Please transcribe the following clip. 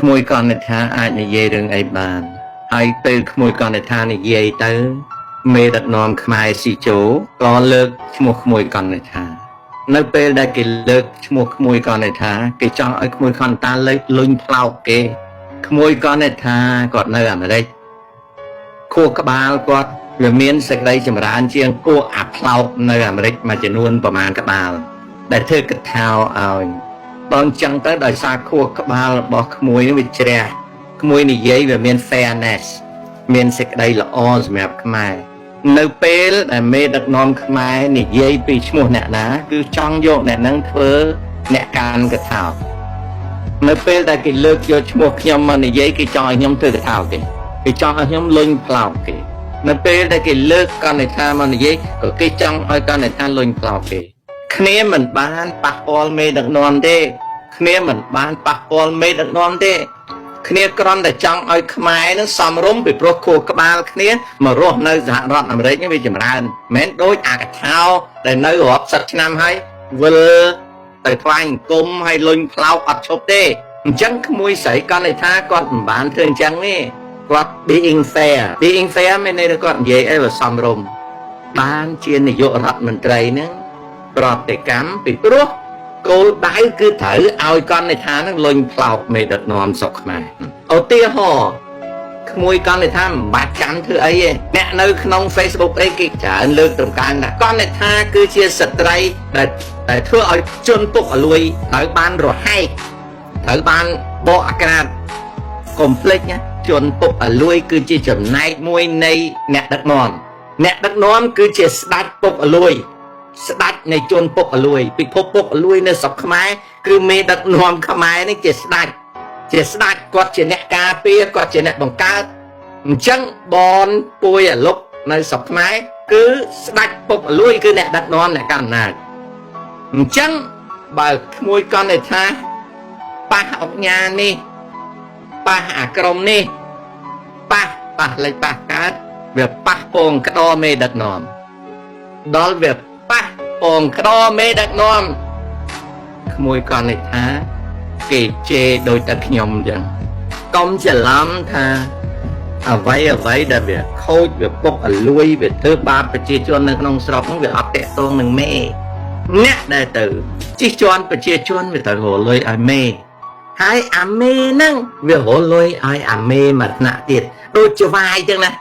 ក្មួយកនថាអាចនិយាយរឿងអីបានហើយពេលក្មួយកនថានិយាយទៅមេដឹកនាំខ្មែរស៊ីជូក៏លើកឈ្មោះក្មួយកនថានៅពេលដែលគេលើកឈ្មោះក្មួយកនថាគេចង់ឲ្យក្មួយកនថាលើកលុញផ្លោកគេក្មួយកនថាគាត់នៅអាមេរិកខួរក្បាលគាត់វាមានសេចក្តីចម្រើនជាងពួកអាផ្លោកនៅអាមេរិកមួយចំនួនប្រមាណក្បាលដែលធ្វើកថាឲ្យបងចឹងទៅដោយសារខួរក្បាលរបស់ក្មួយវាជ្រះក្មួយនិយាយវាមាន fairness មានសេចក្តីល្អសម្រាប់ខ្មែរនៅពេលដែលមេដឹកនាំខ្មែរនិយាយពីឈ្មោះអ្នកណាគឺចង់យកអ្នកហ្នឹងធ្វើអ្នកកានកថានៅពេលដែលគេលើកយកឈ្មោះខ្ញុំមកនិយាយគេចង់ឲ្យខ្ញុំធ្វើកថាគេចង់ឲ្យខ្ញុំលុញផ្លោកគេនៅពេលដែលគេលើកកនថាមកនិយាយក៏គេចង់ឲ្យកនថាលុញផ្លោកគេគ្នាមិនបានប៉ះពាល់មេដឹកនាំទេគ្នាមិនបានប៉ះពាល់មេដឹកនាំទេគ្នាគ្រាន់តែចង់ឲ្យខ្មែរនឹងសំរុំពីព្រោះខួរក្បាលគ្នាមករស់នៅសហរដ្ឋអាមេរិកវាចម្រើនមិនមែនដូចអាកថាដែលនៅរាប់សិបឆ្នាំហើយវិលទៅថ្វាយអង្គមហើយលុញផ្លោកអត់ឈប់ទេអញ្ចឹងក្មួយស្រីកនថាគាត់មិនបានធ្វើអញ្ចឹងទេគាត់ being fair មានន័យថាគាត់និយាយអីវាសមរម្យបានជានាយករដ្ឋមន្ត្រីហ្នឹងប្រតិកម្មពីព្រោះគោលដៅគឺត្រូវឲ្យកនថានឹងលុញផ្លោកមេដឹកនាំស្រុកខ្មែរឧទាហរណ៍ក្មួយកនថាមិនបាច់ចាំធ្វើអីទេអ្នកនៅក្នុង Facebook អីគេច្រើនលើកតម្កើងថាកនថាគឺជាស្ត្រីដែលធ្វើឲ្យជនពុកអលួយត្រូវបានរហែកត្រូវបានបកអាក្រាតកុំភ្លេចណាជនពុកអលួយគឺជាចំណែកមួយនៃអ្នកដឹកនាំគឺជាស្ដេចពុកអលួយស្ដេចនៃជនពុកអលួយពិភពពុកអលួយនៅស្រុកខ្មែរគឺមេដឹកនាំខ្មែរនេះជាស្ដេចគាត់ជាអ្នកការពារគាត់ជាអ្នកបង្កើតអញ្ចឹងបនពួយអាលុកនៅស្រុកខ្មែរគឺស្ដេចពុកអលួយគឺអ្នកដឹកនាំអ្នកកាន់អំណាចអញ្ចឹងបើក្មួយកនថាប៉ះអុកញ៉ានេះប៉ះអាក្រមនេះប៉ះលេខប៉ះកើតវាប៉ះពងក្តរមេដឹកនាំដល់វាប៉ះពងក្តរមេដឹកនាំក្មួយកនថាគេជេរដូចតែខ្ញុំអញ្ចឹងកុំច្រឡំថាអ្វីដែលវាខូចវាពុកអលួយវាធ្វើបាបប្រជាជននៅក្នុងស្រុកហ្នឹងវាអត់តាក់ទងនឹងមេអ្នកដែលទៅជិះជាន់ប្រជាជនវាទៅរលុយឲ្យមេហើយអាមេហ្នឹងវារលុយឲ្យអាមេមួយថ្នាក់ទៀតដូចជាវាយចឹងណា